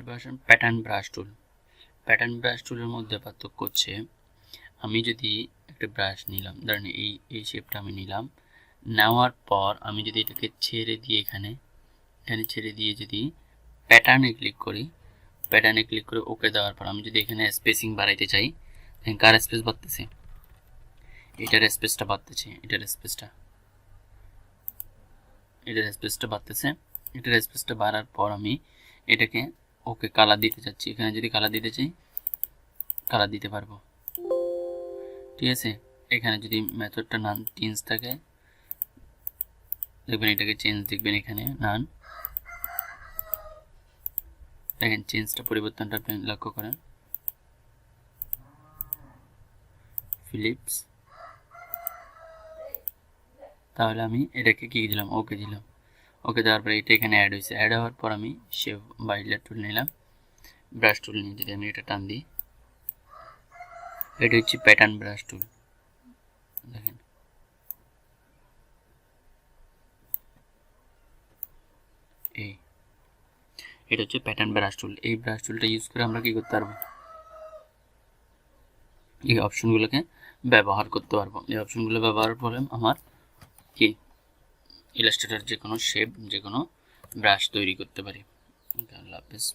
এরপর আসেন pattern brush টুল। Pattern brush টুলের মধ্যে পার্থক্য হচ্ছে, আমি যদি একটা ব্রাশ নিলাম, ধরেন এই শেপটা আমি নিলাম, নেওয়ার পর আমি যদি এটাকে ছেড়ে দিয়ে এখানে ছেড়ে দিয়ে যদি প্যাটার্নে ক্লিক করি, প্যাটার্নে ক্লিক করে ওকে দেওয়ার পর আমি যদি এখানে স্পেসিং বাড়াইতে চাই, দেখেন কার স্পেস বাড়তেছে, এটার স্পেসটা বাড়তেছে, এটার স্পেসটা বাড়তেছে। এটার স্পেসটা বাড়ার পর আমি এটাকে ওকে কালার দিতে চাচ্ছি, এখানে যদি কালার দিতে চাই কালার দিতে পারবো, ঠিক আছে। এখানে যদি মেথডটা নান চেঞ্জ থাকে, দেখবেন এটাকে চেঞ্জ দেখবেন এখানে নান, দেখেন চেঞ্জটা পরিবর্তনটা আপনি লক্ষ্য করেন, ফিলিপস। তাহলে আমি এটাকে কি দিলাম, ওকে দিলাম, ওকে দেওয়ার পরে এটা এখানে অ্যাড হয়েছে। অ্যাড হওয়ার পর আমি শেপ বা হাইলাইট টুল নিলাম, ব্রাশ টুল নিয়ে যদি আমি এটা টান দিই, এটা হচ্ছে প্যাটার্ন ব্রাশ টুল। দেখেন এটা হচ্ছে প্যাটার্ন ব্রাশ টুল। এই ব্রাশ টুলটা ইউজ করে আমরা কি করতে পারবো, এই অপশনগুলোকে ব্যবহার করতে পারবো। এই অপশনগুলো ব্যবহার করে আমার কি ইলাস্ট্রেটর যে কোনো শেপ, যে কোনো ব্রাশ তৈরি করতে পারি। আল্লাহ হাফেজ।